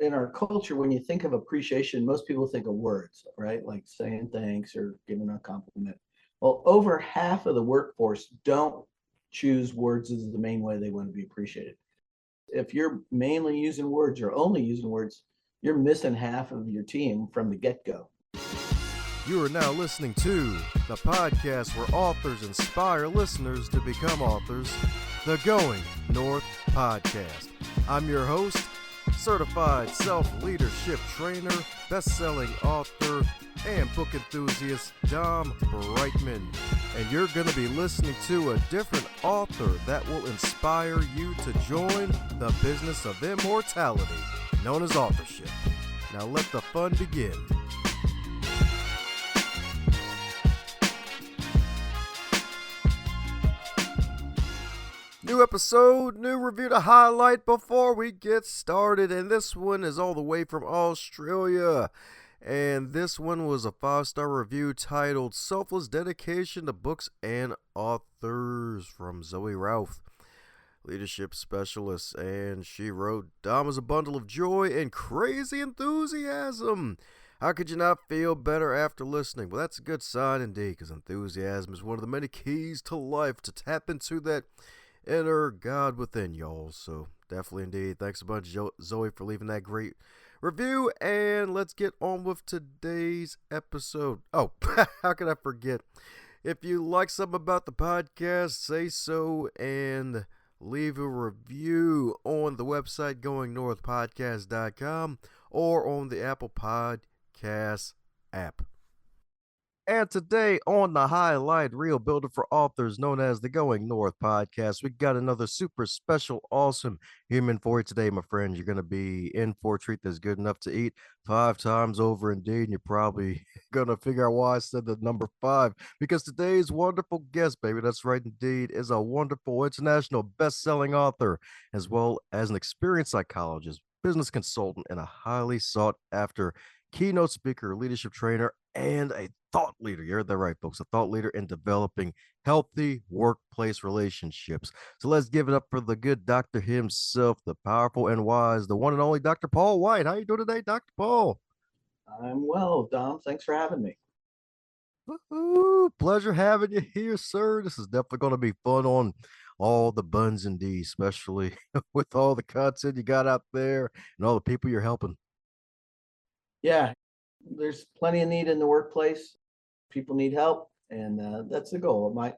in our culture, when you think of appreciation, most people think of words, right? Like saying thanks or giving a compliment. Well, over half of the workforce don't choose words as the main way they want to be appreciated. If you're mainly using words or only using words, you're missing half of your team from the get-go. You are now listening to the podcast where authors inspire listeners to become authors, the Going North Podcast. I'm your host, certified self-leadership trainer, best-selling author, and book enthusiast, Dom Brightman. And you're going to be listening to a different author that will inspire you to join the business of immortality, known as authorship. Now let the fun begin. New episode, new review to highlight before we get started, and this one is all the way from Australia. And this one was a 5-star review titled Selfless Dedication to Books and Authors from Zoe Routh, leadership specialist. And she wrote, Dom is a bundle of joy and crazy enthusiasm. How could you not feel better after listening? Well, that's a good sign indeed, because enthusiasm is one of the many keys to life to tap into that inner God within, y'all. So definitely indeed, thanks a bunch, Zoe, for leaving that great review. And let's get on with today's episode. Oh, how could I forget? If you like something about the podcast, say so and leave a review on the website goingnorthpodcast.com or on the Apple Podcasts app. And today on the Highlight Reel Builder for Authors, known as the Going North Podcast, we got another super special, awesome human for you today, my friends. You're going to be in for a treat that's good enough to eat 5 times over indeed. And you're probably going to figure out why I said the number 5, because today's wonderful guest, baby, that's right indeed, is a wonderful international best-selling author, as well as an experienced psychologist, business consultant, and a highly sought-after keynote speaker, leadership trainer, and a thought leader. You heard that right, folks. A thought leader in developing healthy workplace relationships. So let's give it up for the good doctor himself, the powerful and wise, the one and only Dr. Paul White. How you doing today, Dr. Paul? I'm well, Dom. Thanks for having me. Woo-hoo. Pleasure having you here, sir. This is definitely going to be fun on all the buns and D's, especially with all the content you got out there and all the people you're helping. Yeah, there's plenty of need in the workplace. People need help, and that's the goal. My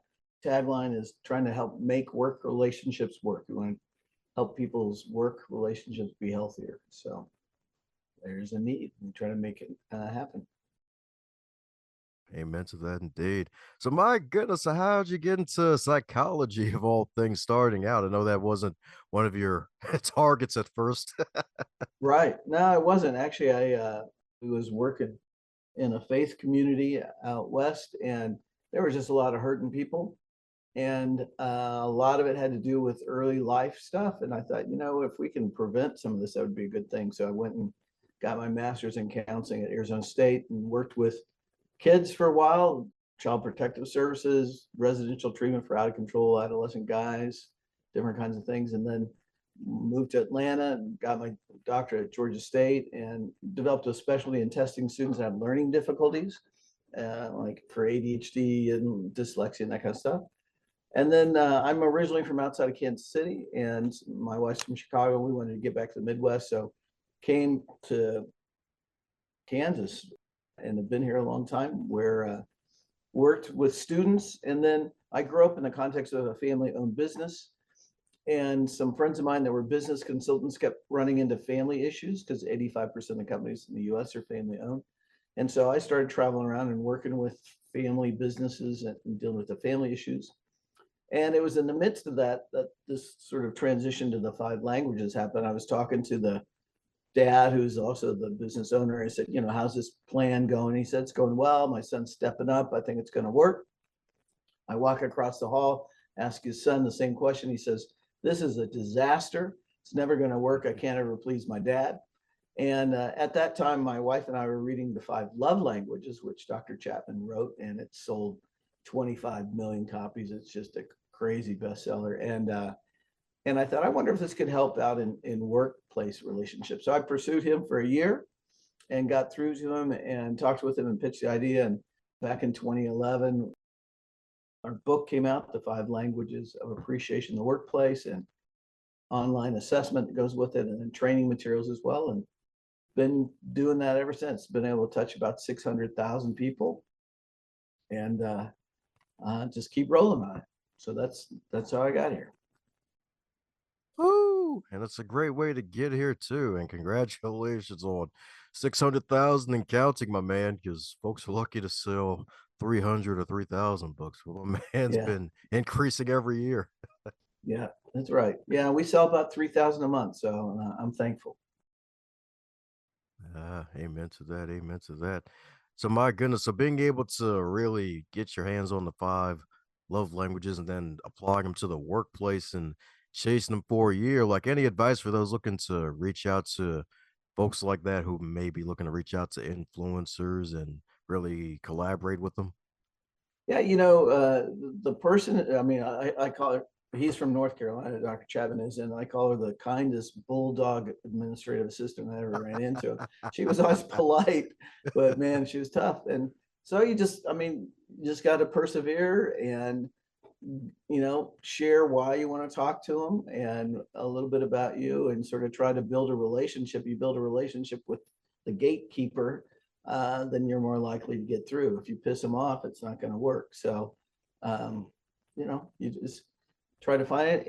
tagline is trying to help make work relationships work. We want to help people's work relationships be healthier. So there's a need. We try to make it happen. Amen to that indeed. So my goodness, so how'd you get into psychology of all things starting out? I know that wasn't one of your targets at first. Right. No, it wasn't. Actually, I was working in a faith community out west, and there was just a lot of hurting people. And a lot of it had to do with early life stuff. And I thought, if we can prevent some of this, that would be a good thing. So I went and got my master's in counseling at Arizona State and worked with kids for a while, child protective services, residential treatment for out of control adolescent guys, different kinds of things. And then moved to Atlanta and got my doctorate at Georgia State and developed a specialty in testing students that have learning difficulties, like for ADHD and dyslexia and that kind of stuff. And then I'm originally from outside of Kansas City, and my wife's from Chicago. We wanted to get back to the Midwest, so came to Kansas and have been here a long time, where worked with students. And then I grew up in the context of a family-owned business. And some friends of mine that were business consultants kept running into family issues because 85% of the companies in the US are family-owned. And so I started traveling around and working with family businesses and dealing with the family issues. And it was in the midst of that this sort of transition to the 5 languages happened. I was talking to the dad, who's also the business owner. I said, how's this plan going? He said, it's going well. My son's stepping up. I think it's going to work. I walk across the hall, ask his son the same question. He says, this is a disaster. It's never going to work. I can't ever please my dad. And at that time, my wife and I were reading The 5 Love Languages, which Dr. Chapman wrote, and it sold 25 million copies. It's just a crazy bestseller. And And I thought, I wonder if this could help out in workplace relationships. So I pursued him for a year and got through to him and talked with him and pitched the idea. And back in 2011, our book came out, The Five Languages of Appreciation in the Workplace, and online assessment that goes with it, and then training materials as well. And been doing that ever since. Been able to touch about 600,000 people, and just keep rolling on it. So that's how I got here. Woo! And it's a great way to get here too. And congratulations on 600,000 and counting, my man, because folks are lucky to sell 300 or 3,000 books. Well, my man's Yeah, been increasing every year. yeah, that's right. Yeah, we sell about 3,000 a month, so I'm thankful. Amen to that. Amen to that. So my goodness, so being able to really get your hands on the five love languages and then applying them to the workplace and chasing them for a year, like any advice for those looking to reach out to folks like that who may be looking to reach out to influencers and really collaborate with them? Yeah, the person, I mean, I call her, he's from North Carolina, Dr. Chapman is, and I call her the kindest bulldog administrative assistant I ever ran into. She was always polite, but man, she was tough. And so I mean, you just got to persevere and, share why you want to talk to them and a little bit about you and sort of try to build a relationship. You build a relationship with the gatekeeper, then you're more likely to get through. If you piss them off, it's not going to work. So, um, you just try to find it,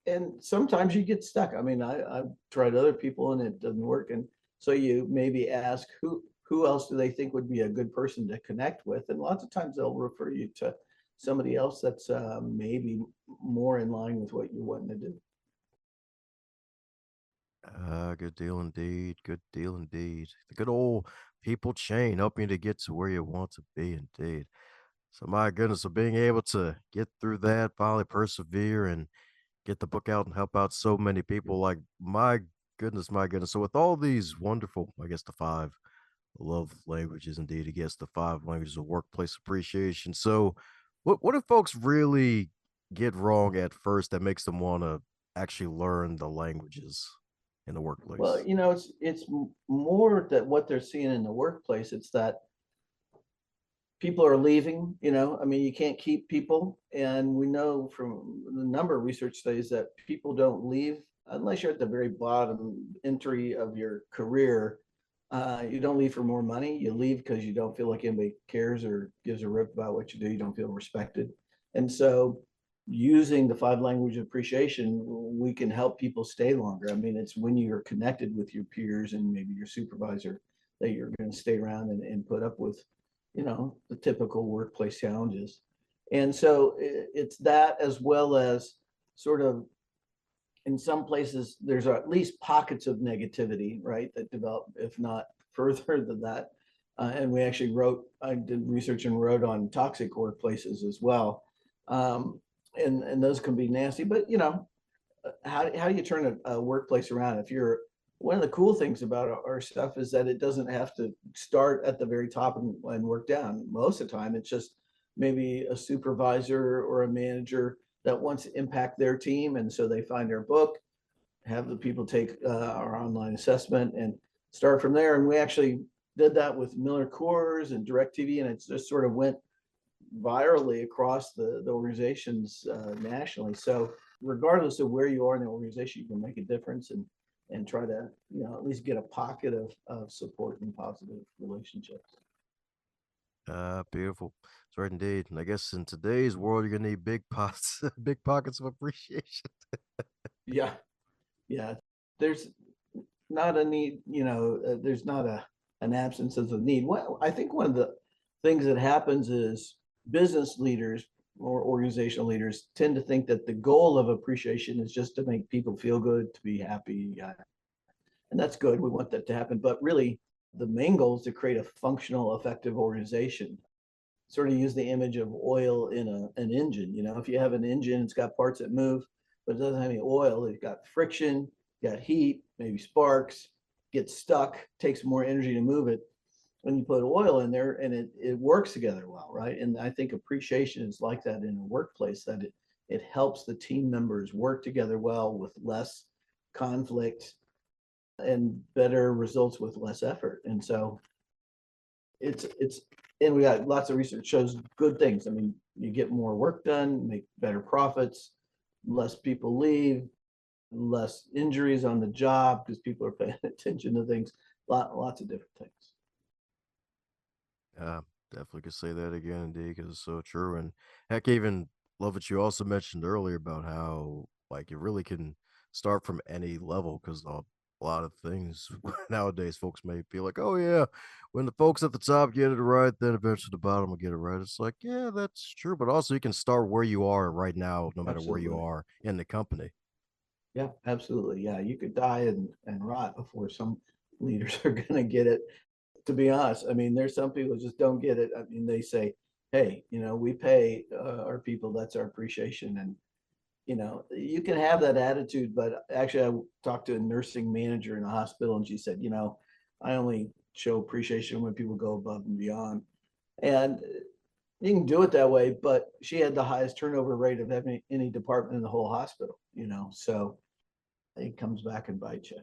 and sometimes you get stuck. I mean, I've tried other people and it doesn't work, and so you maybe ask who else do they think would be a good person to connect with, and lots of times they'll refer you to somebody else that's maybe more in line with what you're wanting to do. Good deal indeed. Good deal indeed. The good old people chain helping you to get to where you want to be indeed. So my goodness, so being able to get through that, finally persevere and get the book out and help out so many people, like my goodness, my goodness. So with all these wonderful, I guess the five love languages indeed, I guess the five languages of workplace appreciation. So what do folks really get wrong at first that makes them want to actually learn the languages in the Well, workplace? it's more that what they're seeing in the workplace. It's that people are leaving. I mean, you can't keep people, and we know from the number of research studies that people don't leave unless you're at the very bottom entry of your career. You don't leave for more money. You leave because you don't feel like anybody cares or gives a rip about what you do. You don't feel respected. And so using the five language appreciation, we can help people stay longer. I mean, it's when you're connected with your peers and maybe your supervisor that you're going to stay around and put up with, the typical workplace challenges. And so it's that, as well as sort of in some places there's at least pockets of negativity, right, that develop, if not further than that. And I did research and wrote on toxic workplaces as well. And those can be nasty, but how do you turn a workplace around? If you're One of the cool things about our stuff is that it doesn't have to start at the very top and work down. Most of the time, it's just maybe a supervisor or a manager that wants to impact their team, and so they find our book, have the people take our online assessment, and start from there. And we actually did that with Miller Coors and DirecTV, and it just sort of went virally across the organizations nationally. So regardless of where you are in the organization, you can make a difference and try to at least get a pocket of support and positive relationships. Beautiful. That's right indeed. And I guess in today's world, you're gonna need big pots, big pockets of appreciation. Yeah, yeah. There's not a need, there's not an absence of the need. Well, I think one of the things that happens is business leaders or organizational leaders tend to think that the goal of appreciation is just to make people feel good, to be happy, and that's good. We want that to happen, but really, the main goal is to create a functional, effective organization. Sort of use the image of oil in an engine. If you have an engine, it's got parts that move, but it doesn't have any oil. It's got friction, got heat, maybe sparks, gets stuck, takes more energy to move it. When you put oil in there, and it works together well, right? And I think appreciation is like that in a workplace, that it helps the team members work together well with less conflict and better results with less effort. And so it's and we got lots of research shows good things. I mean, you get more work done, make better profits, less people leave, less injuries on the job because people are paying attention to things. Lots of different things. Yeah, definitely could say that again, indeed, because it's so true. And heck, even love what you also mentioned earlier about how like it really can start from any level because a lot of things nowadays folks may feel like, oh yeah, when the folks at the top get it right, then eventually the bottom will get it right. It's like, yeah, that's true, but also you can start where you are right now, no matter where you Absolutely. are in the company. Yeah, absolutely. Yeah, you could die and rot before some leaders are going to get it. To be honest, I mean, there's some people who just don't get it. I mean, they say, "Hey, we pay our people. That's our appreciation." And you can have that attitude, but actually, I talked to a nursing manager in a hospital, and she said, I only show appreciation when people go above and beyond. And you can do it that way, but she had the highest turnover rate of any department in the whole hospital. So it comes back and bites you.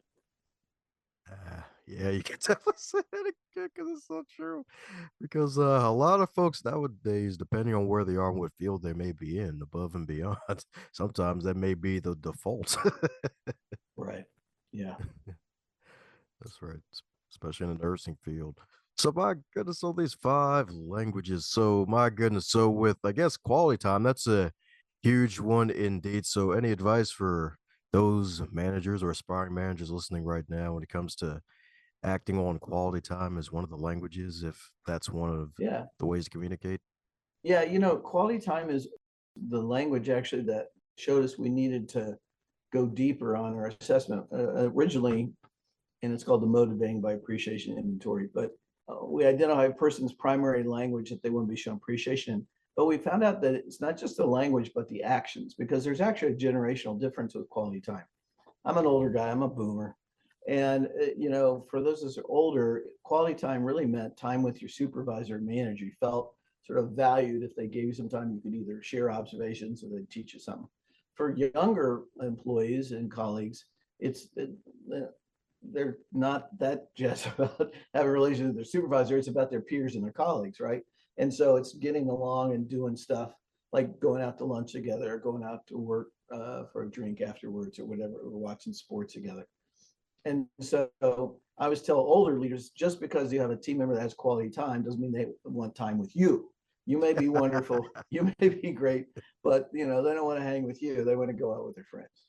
Yeah, you can definitely say that again because it's so true. Because a lot of folks nowadays, depending on where they are and what field they may be in, above and beyond, sometimes that may be the default. Right. Yeah. That's right, especially in the nursing field. So my goodness, all these five languages. So my goodness, so with I guess quality time, that's a huge one indeed. So any advice for those managers or aspiring managers listening right now when it comes to acting on quality time as one of the languages, if that's one of Yeah. the ways to communicate? Yeah. Quality time is the language actually that showed us we needed to go deeper on our assessment. Originally, and it's called the motivating by appreciation inventory. But we identify a person's primary language that they want to be shown appreciation in. But we found out that it's not just the language, but the actions, because there's actually a generational difference with quality time. I'm an older guy, I'm a boomer. And, for those that are older, quality time really meant time with your supervisor and manager. You felt sort of valued if they gave you some time, you could either share observations or they'd teach you something. For younger employees and colleagues, it's they're not that just about having a relationship with their supervisor. It's about their peers and their colleagues, right? And so it's getting along and doing stuff like going out to lunch together, or going out to work for a drink afterwards, or whatever, or watching sports together. And so I always tell older leaders, just because you have a team member that has quality time doesn't mean they want time with you. You may be wonderful, you may be great, but they don't want to hang with you. They want to go out with their friends.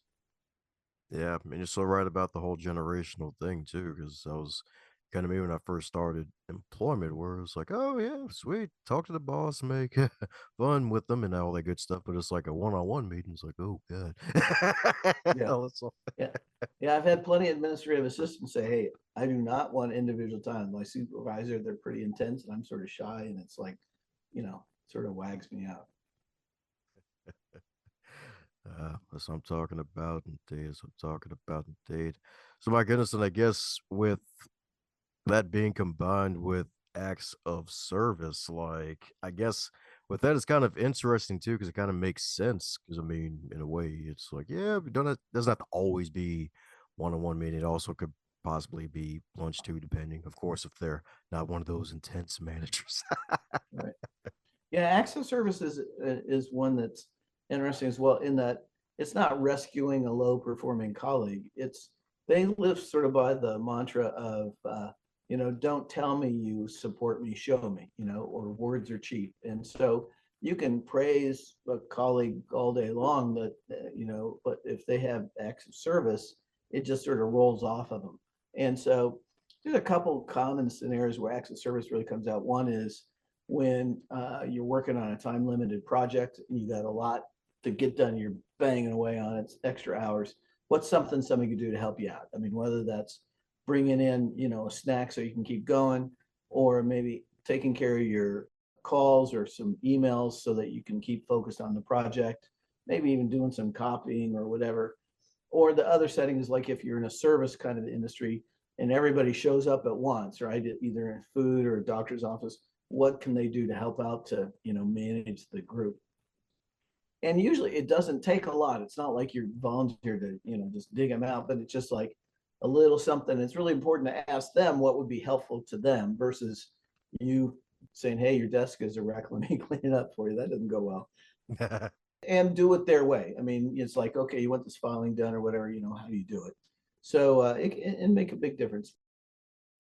Yeah, and you're so right about the whole generational thing too, because I was kind of me when I first started employment, where it was like, oh yeah, sweet, talk to the boss, make fun with them, and all that good stuff. But it's like a one-on-one meeting. It's like, oh god, Yeah. oh, that's all. Yeah. Yeah. I've had plenty of administrative assistants say, "Hey, I do not want individual time." My supervisor, they're pretty intense and I'm sort of shy. And it's like, sort of wags me out. That's what I'm talking about indeed. That's what I'm talking about indeed. So my goodness, and I guess with that being combined with acts of service, like, I guess with that, it's kind of interesting too, because it kind of makes sense. Because I mean, in a way, it's like, yeah, we don't have, doesn't have to always be one-on-one meeting. It also could possibly be lunch too, depending, of course, if they're not one of those intense managers. Right. Yeah, access services is one that's interesting as well, in that it's not rescuing a low performing colleague. It's they live sort of by the mantra of don't tell me you support me, show me, or words are cheap. And so you can praise a colleague all day long, but if they have acts of service, it just sort of rolls off of them. And so there's a couple common scenarios where acts of service really comes out. One is when you're working on a time limited project and you got a lot to get done, you're banging away on it, extra hours. What's something somebody could do to help you out? I mean, whether that's bringing in, a snack so you can keep going, or maybe taking care of your calls or some emails so that you can keep focused on the project, maybe even doing some copying or whatever. Or the other setting is like if you're in a service kind of industry and everybody shows up at once, right? Either in food or a doctor's office, what can they do to help out to, manage the group? And usually it doesn't take a lot. It's not like you're volunteer to, just dig them out, but it's just like a little something. It's really important to ask them what would be helpful to them versus you saying, hey, your desk is a wreck, let me clean it up for you. That doesn't go well. And do it their way. I mean, it's like, okay, you want this filing done or whatever, how do you do it? So it make a big difference.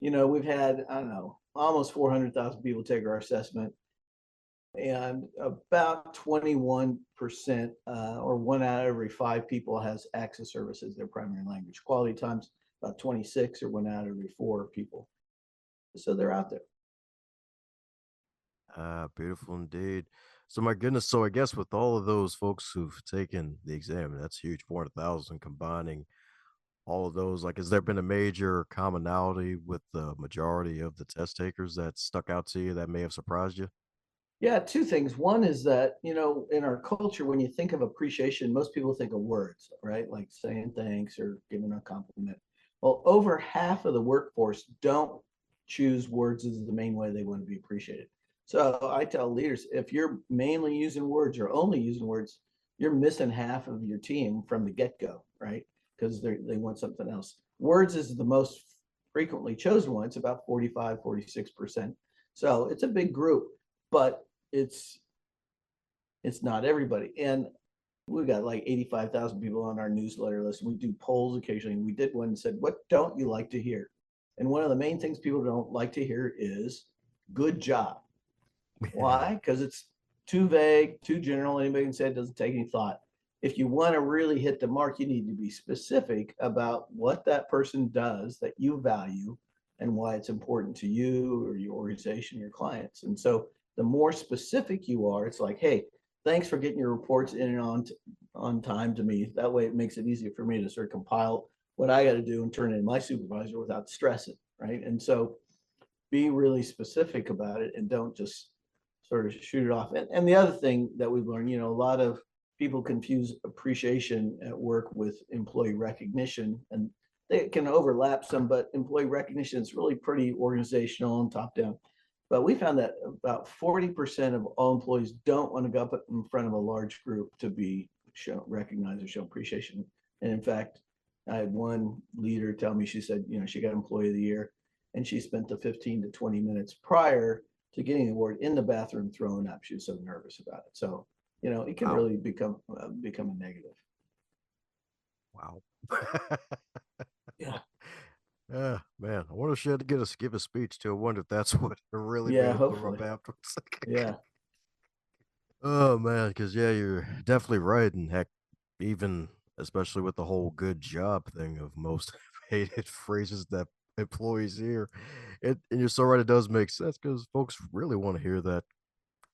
We've had, I don't know, almost 400,000 people take our assessment, and about 21%, or 1 out of every 5 people has access services their primary language. Quality times about 26, or 1 out of every 4 people. So they're out there. Ah, beautiful indeed. So my goodness, so I guess with all of those folks who've taken the exam, that's huge, 400,000 combining all of those, like, has there been a major commonality with the majority of the test takers that stuck out to you that may have surprised you? Yeah, two things. One is that, in our culture, when you think of appreciation, most people think of words, right? Like saying thanks or giving a compliment. Well, over half of the workforce don't choose words as the main way they want to be appreciated. So I tell leaders, if you're mainly using words or only using words, you're missing half of your team from the get-go, right? Because they want something else. Words is the most frequently chosen one. It's about 45, 46%. So it's a big group, but it's it's not everybody. And we've got like 85,000 people on our newsletter list. We do polls occasionally. We did one and said, what don't you like to hear? And one of the main things people don't like to hear is good job. Why? Because it's too vague, too general. Anybody can say it, doesn't take any thought. If you want to really hit the mark, you need to be specific about what that person does that you value and why it's important to you or your organization, your clients. And so the more specific you are, it's like, hey, thanks for getting your reports in and on time to me. That way it makes it easier for me to sort of compile what I got to do and turn it in my supervisor without stressing, right? And so be really specific about it and don't just sort of shoot it off. And the other thing that we've learned, a lot of people confuse appreciation at work with employee recognition, and they can overlap some, but employee recognition is really pretty organizational and top down. But we found that about 40% of all employees don't want to go up in front of a large group to be shown, recognized or show appreciation. And in fact, I had one leader tell me, she said, she got employee of the year, and she spent the 15 to 20 minutes prior to getting the award in the bathroom throwing up. She was so nervous about it. So, it can Wow. really become a negative. Wow. Yeah. Yeah, man. I wonder if she had to give a speech too. I wonder if that's what really Yeah. made her throw up Hopefully. afterwards. Yeah. Oh man, because yeah, you're definitely right. And heck, even especially with the whole good job thing of most hated phrases that employees hear. And you're so right, it does make sense because folks really want to hear that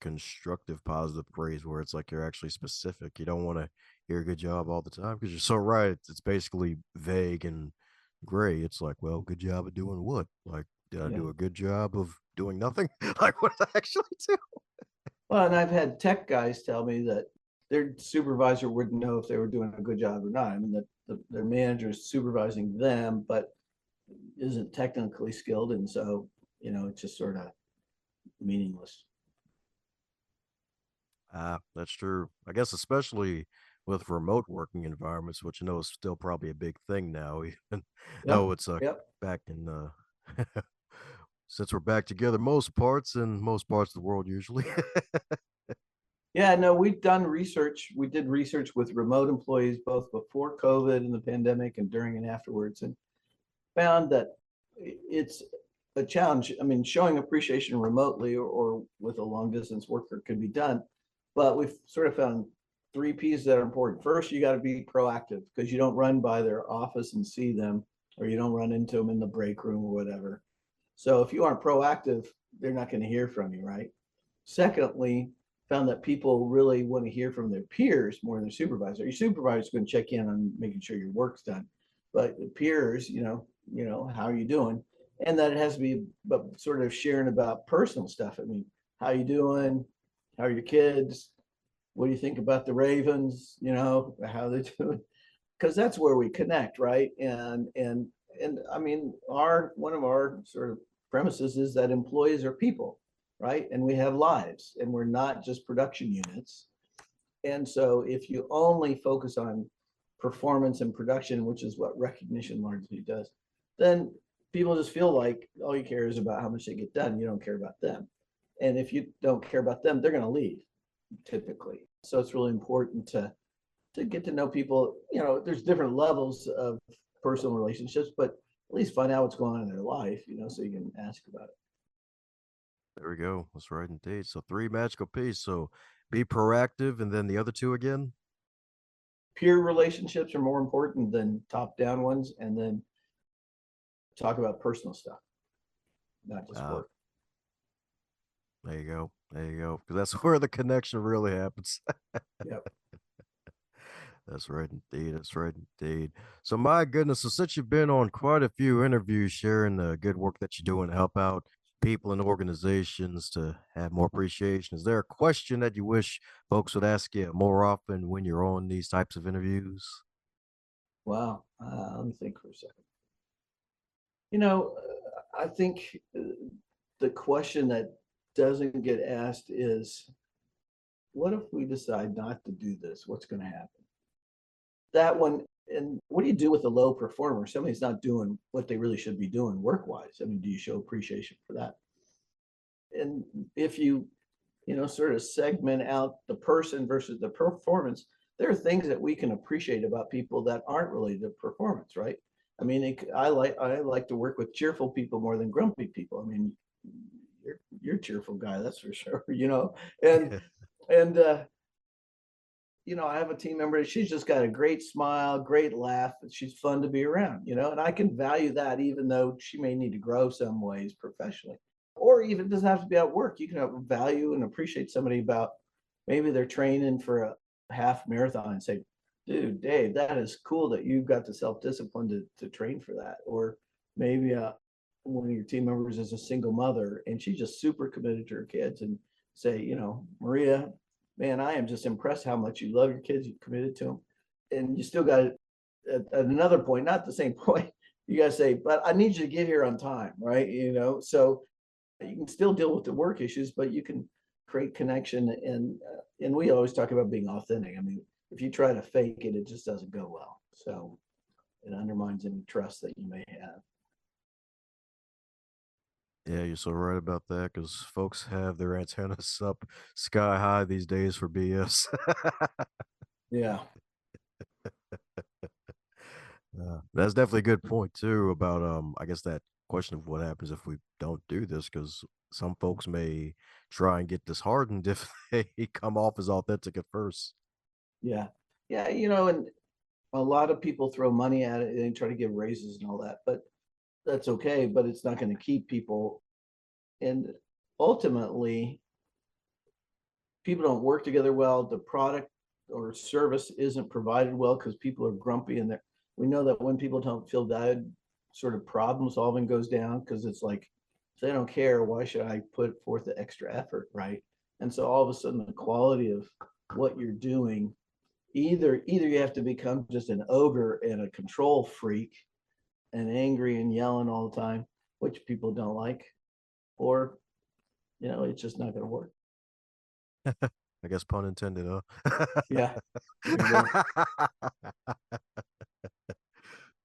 constructive, positive praise where it's like you're actually specific. You don't want to hear good job all the time because you're so right. It's basically vague and gray. It's like, well, good job of doing what? Like, did I Yeah. do a good job of doing nothing? Like, what did I actually do? Well, and I've had tech guys tell me that their supervisor wouldn't know if they were doing a good job or not. I mean, that their manager is supervising them, but isn't technically skilled. And so, it's just sort of meaningless. Ah, that's true. I guess especially with remote working environments, which I know is still probably a big thing now, even though Yep. it's Yep. back in since we're back together most parts in most parts of the world usually. Yeah, no, we've done research. We did research with remote employees both before COVID and the pandemic and during and afterwards, and found that it's a challenge. I mean, showing appreciation remotely or with a long distance worker could be done, but we've sort of found 3 P's that are important. First, you got to be proactive because you don't run by their office and see them, or you don't run into them in the break room or whatever. So if you aren't proactive, they're not going to hear from you, right? Secondly, found that people really want to hear from their peers more than their supervisor. Your supervisor is going to check in on making sure your work's done, but the peers, how are you doing? And that it has to be, but sort of sharing about personal stuff. I mean, how you doing? How are your kids? What do you think about the Ravens? How they doing? Because that's where we connect, right? And I mean, our one of our sort of premises is that employees are people, right? And we have lives, and we're not just production units. And so if you only focus on performance and production, which is what recognition largely does, then people just feel like all you care is about how much they get done. You don't care about them. And if you don't care about them, they're going to leave typically. So it's really important to get to know people. You know, there's different levels of personal relationships, but at least find out what's going on in their life, so you can ask about it. There we go. That's right indeed. So three magical P's. So be proactive, and then the other two again. Peer relationships are more important than top down ones, and then talk about personal stuff, not just Ah, work. there you go. There you go. Because that's where the connection really happens. Yep. That's right indeed. That's right indeed. So my goodness, so since you've been on quite a few interviews sharing the good work that you're doing to help out people and organizations to have more appreciation, is there a question that you wish folks would ask you more often when you're on these types of interviews? Wow. Let me think for a second. You know, I think the question that doesn't get asked is, what if we decide not to do this? What's going to happen? That one. And what do you do with a low performer? Somebody's not doing what they really should be doing work wise. I mean, do you show appreciation for that? And if you sort of segment out the person versus the performance, there are things that we can appreciate about people that aren't really the performance, right? I mean, I like to work with cheerful people more than grumpy people. I mean, you're a cheerful guy, that's for sure. And and I have a team member. She's just got a great smile, great laugh, and she's fun to be around. And I can value that, even though she may need to grow some ways professionally, or even it doesn't have to be at work. You can have value and appreciate somebody about maybe they're training for a half marathon and say, "Dude, Dave, that is cool that you've got the self discipline to train for that." Or maybe one of your team members is a single mother and she's just super committed to her kids, and say, "Maria, man, I am just impressed how much you love your kids. You've committed to them." And you still got at another point, not the same point, you got to say, "But I need you to get here on time," right? So you can still deal with the work issues, but you can create connection. And we always talk about being authentic. I mean, if you try to fake it, it just doesn't go well. So it undermines any trust that you may have. Yeah, you're so right about that because folks have their antennas up sky high these days for BS. Yeah. That's definitely a good point too about I guess that question of what happens if we don't do this because some folks may try and get disheartened if they come off as authentic at first. Yeah. Yeah. And a lot of people throw money at it and they try to give raises and all that, but that's okay, but it's not going to keep people. And ultimately, people don't work together well. The product or service isn't provided well because people are grumpy, and we know that when people don't feel valued, sort of problem solving goes down, because it's like, if they don't care, why should I put forth the extra effort, right? And so all of a sudden the quality of what you're doing, either you have to become just an ogre and a control freak and angry and yelling all the time, which people don't like, or it's just not going to work. I guess pun intended, Yeah, there you go.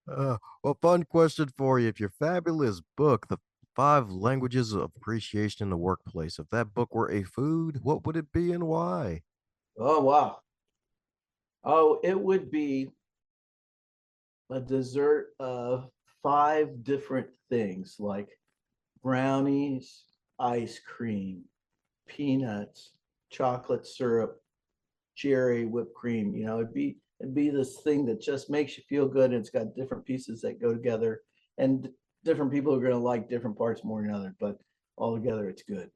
huh? Well, fun question for you. If your fabulous book, The Five Languages of Appreciation in the Workplace, if that book were a food, what would it be and why? Oh, wow. Oh, it would be a dessert of five different things, like brownies, ice cream, peanuts, chocolate syrup, cherry, whipped cream. It'd be this thing that just makes you feel good, and it's got different pieces that go together, and different people are going to like different parts more than other, but all together it's good.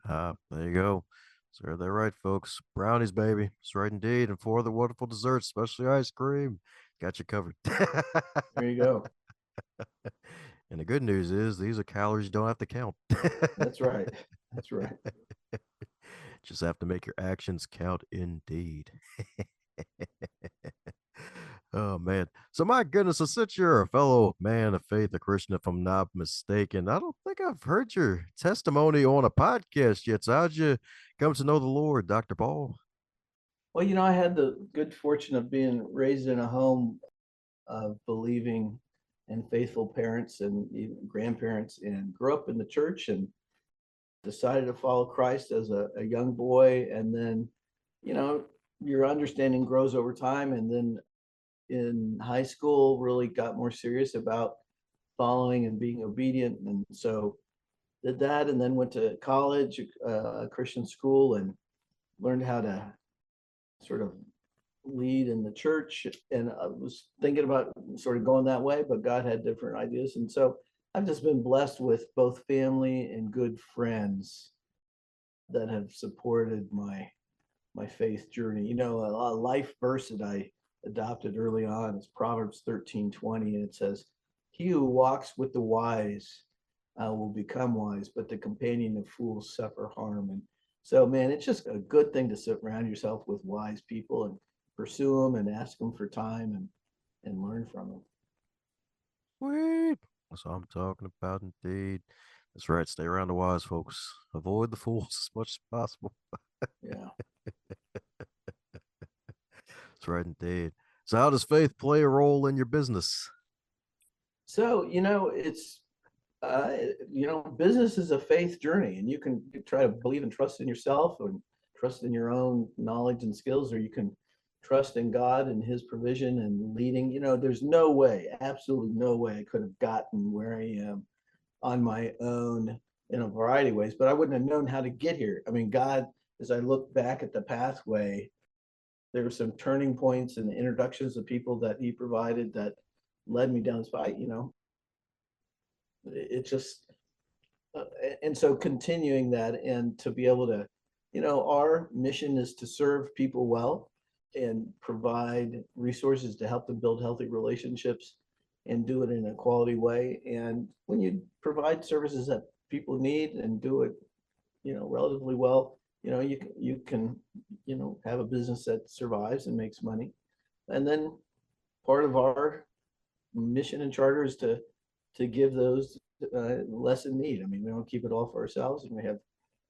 There you go. So they're right, folks. Brownies, baby. That's right indeed. And four other wonderful desserts, especially ice cream. Got you covered. There you go. And the good news is these are calories you don't have to count. That's right. That's right. Just have to make your actions count indeed. Oh man. So my goodness, so since you're a fellow man of faith, a Christian, if I'm not mistaken, I don't think I've heard your testimony on a podcast yet. So how'd you come to know the Lord, Dr. Paul? Well, I had the good fortune of being raised in a home of believing and faithful parents and even grandparents, and grew up in the church and decided to follow Christ as a young boy. And then, you know, your understanding grows over time. And then in high school, really got more serious about following and being obedient. And so did that, and then went to college, a Christian school, and learned how to sort of lead in the church. And I was thinking about sort of going that way, but God had different ideas. And so I've just been blessed with both family and good friends that have supported my faith journey. A life verse that I adopted early on is Proverbs 13:20, and it says, "He who walks with the wise will become wise, but the companion of fools suffer harm." And so, man, it's just a good thing to surround yourself with wise people and pursue them and ask them for time and learn from them. Sweet. That's what I'm talking about, indeed. That's right. Stay around the wise folks. Avoid the fools as much as possible. Yeah. That's right, indeed. So, how does faith play a role in your business? So, it's business is a faith journey, and you can try to believe and trust in yourself and trust in your own knowledge and skills, or you can trust in God and His provision and leading. There's no way, absolutely no way I could have gotten where I am on my own in a variety of ways, but I wouldn't have known how to get here. I mean, God, as I look back at the pathway, there were some turning points and introductions of people that He provided that led me down this path. It just uh, and so continuing that, and to be able to, our mission is to serve people well and provide resources to help them build healthy relationships and do it in a quality way. And when you provide services that people need and do it, relatively well, you can have a business that survives and makes money. And then part of our mission and charter is to give those less in need. I mean, we don't keep it all for ourselves, and we have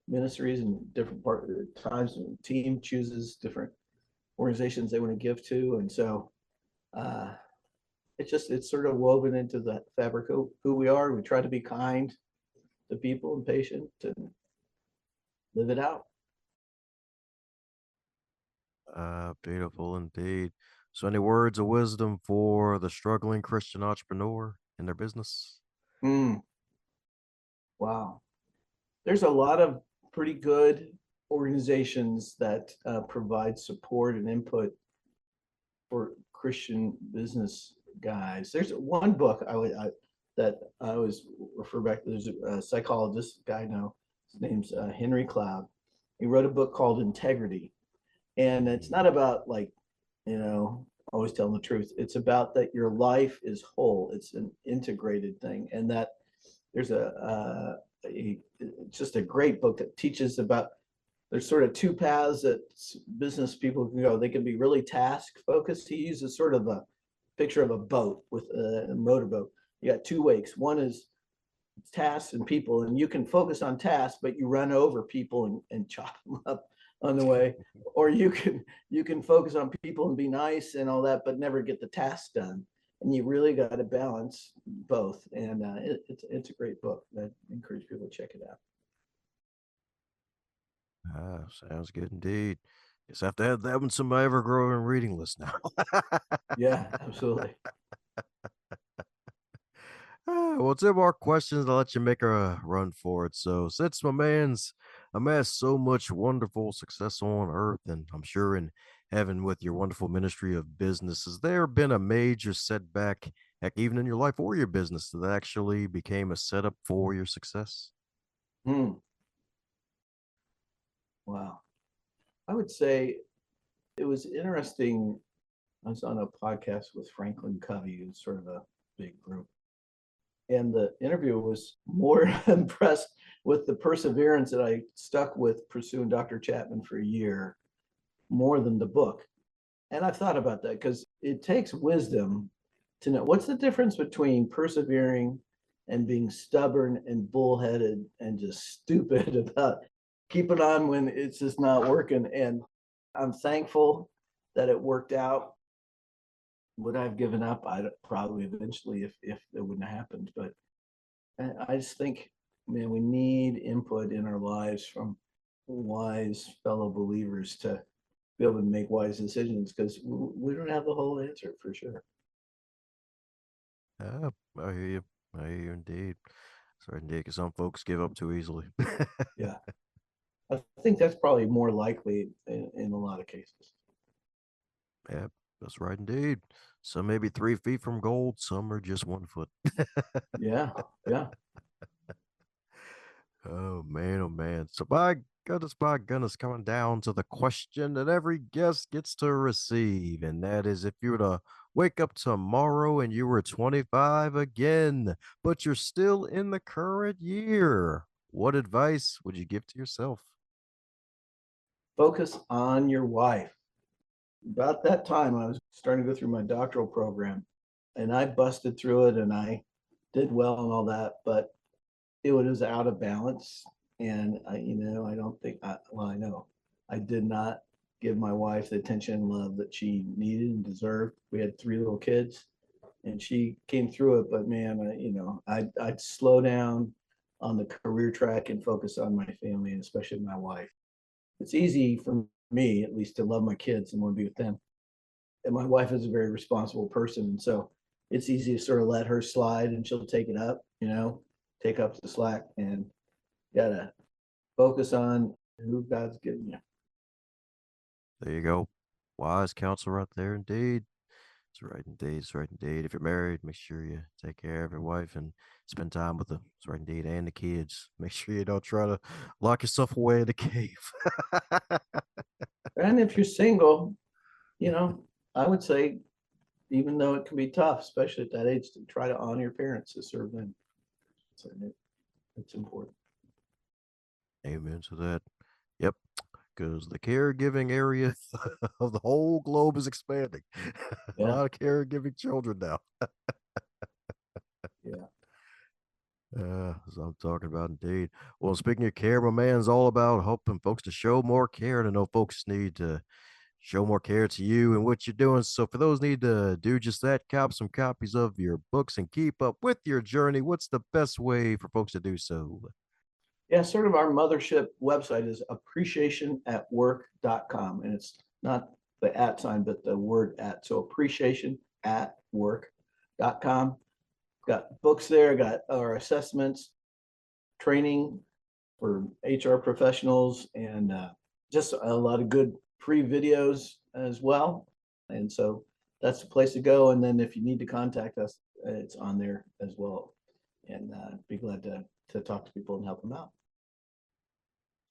ministries and different part of the times, and the team chooses different organizations they want to give to. And so uh, it's sort of woven into the fabric of who we are. We try to be kind to people and patient and live it out. Beautiful indeed. So, any words of wisdom for the struggling Christian entrepreneur in their business? Mm, wow. There's a lot of pretty good organizations that provide support and input for Christian business guys. There's one book that I always refer back to. There's a psychologist guy now. His name's Henry Cloud. He wrote a book called Integrity, and it's not about, like, always telling the truth. It's about that your life is whole. It's an integrated thing, and that there's it's just a great book that teaches about, there's sort of two paths that business people can go. They can be really task focused. He uses sort of a picture of a boat with a motorboat. You got two wakes. One is tasks and people, and you can focus on tasks, but you run over people and chop them up on the way. Or you can focus on people and be nice and all that, but never get the task done. And you really got to balance both. And it's a great book. I encourage people to check it out. Sounds good indeed. Guess I have to add that one to my ever growing reading list now. Yeah, absolutely. Well, two more questions. I'll let you make a run for it. So, since my man's amassed so much wonderful success on earth, and I'm sure in heaven with your wonderful ministry of business, has there been a major setback, heck, even in your life or your business, that actually became a setup for your success? Hmm. Wow. I would say it was interesting. I was on a podcast with Franklin Covey, who's sort of a big group. And the interviewer was more impressed with the perseverance that I stuck with pursuing Dr. Chapman for a year, more than the book. And I've thought about that, because it takes wisdom to know what's the difference between persevering and being stubborn and bullheaded and just stupid about keeping on when it's just not working. And I'm thankful that it worked out. Would I have given up? I'd probably eventually if it wouldn't have happened. But I just think, man, we need input in our lives from wise fellow believers to be able to make wise decisions because we don't have the whole answer for sure. Yeah, I hear you. I hear you indeed. Sorry, indeed, because some folks give up too easily. Yeah. I think that's probably more likely in a lot of cases. Yeah, that's right indeed. Some may be 3 feet from gold, some are just 1 foot. Yeah. Yeah. Oh man, oh man. So by goodness, coming down to the question that every guest gets to receive, and that is if you were to wake up tomorrow and you were 25 again, but you're still in the current year, what advice would you give to yourself? Focus on your wife. About that time, I was starting to go through my doctoral program and I busted through it and I did well and all that, but it was out of balance. And I don't think, well, I know I did not give my wife the attention and love that she needed and deserved. We had 3 little kids and she came through it, but man, I'd slow down on the career track and focus on my family and especially my wife. It's easy for me, at least, to love my kids and want to be with them. And my wife is a very responsible person. And so it's easy to sort of let her slide and she'll take it up, take up the slack and gotta focus on who God's given you. There you go. Wise counsel right there indeed. It's right indeed. It's right indeed. If you're married, make sure you take care of your wife and spend time with them. It's right indeed. And the kids. Make sure you don't try to lock yourself away in the cave. And if you're single, you know, I would say, even though it can be tough, especially at that age, to try to honor your parents to serve them. So it's important. Amen to that. Yep. Because the caregiving area of the whole globe is expanding. A Yeah. lot of caregiving children now. Yeah. As I'm talking about, indeed. Well, speaking of care, my man's all about helping folks to show more care. And I know folks need to show more care to you and what you're doing. So, for those need to do just that, cop some copies of your books and keep up with your journey. What's the best way for folks to do so? Yeah, sort of our mothership website is appreciationatwork.com. And it's not the at sign, but the word at. So appreciationatwork.com. Got books there, got our assessments, training for HR professionals, and just a lot of good free videos as well. And so that's the place to go. And then if you need to contact us, it's on there as well. And be glad to talk to people and help them out.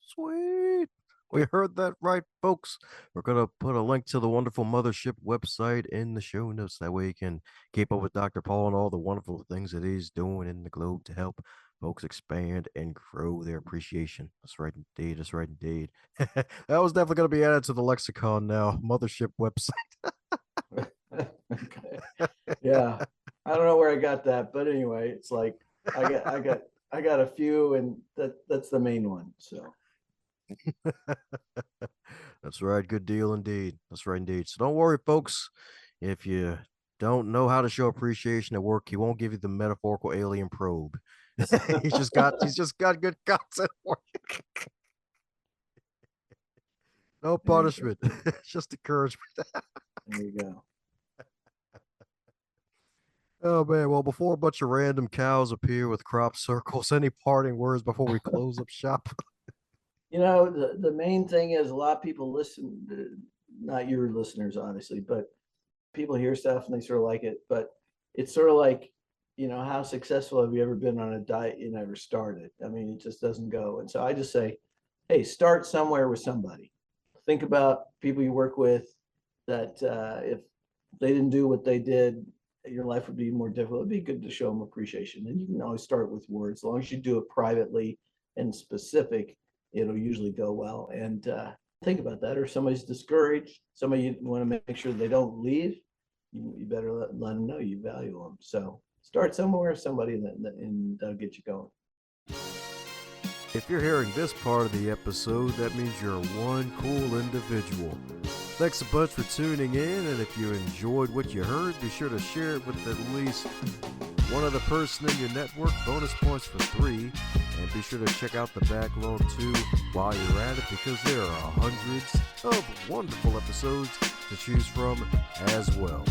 Sweet. We heard that right, folks. We're going to put a link to the wonderful Mothership website in the show notes. That way you can keep up with Dr. Paul and all the wonderful things that he's doing in the globe to help folks expand and grow their appreciation. That's right, indeed. That's right, indeed. That was definitely going to be added to the lexicon now. Mothership website. Okay. Yeah. I don't know where I got that, but anyway, it's like I got a few and that's the main one. So That's right. Good deal indeed. That's right indeed. So don't worry, folks. If you don't know how to show appreciation at work, he won't give you the metaphorical alien probe. He's just got good content for you. No there you go. punishment. Just encouragement. There you go. Oh man. Well, before a bunch of random cows appear with crop circles, any parting words before we close up shop? The main thing is a lot of people listen, not your listeners, obviously, but people hear stuff and they sort of like it. But it's sort of like, how successful have you ever been on a diet you never started? I mean, it just doesn't go. And so I just say, hey, start somewhere with somebody. Think about people you work with that if they didn't do what they did, your life would be more difficult. It'd be good to show them appreciation. And you can always start with words. As long as you do it privately and specific, it'll usually go well. And think about that. Or somebody's discouraged, somebody you want to make sure they don't leave, you better let them know you value them. So start somewhere, somebody, and that'll get you going. If you're hearing this part of the episode, that means you're one cool individual. Thanks a bunch for tuning in, and if you enjoyed what you heard, be sure to share it with at least one other person in your network. Bonus points for 3. And be sure to check out the backlog too while you're at it, because there are hundreds of wonderful episodes to choose from as well.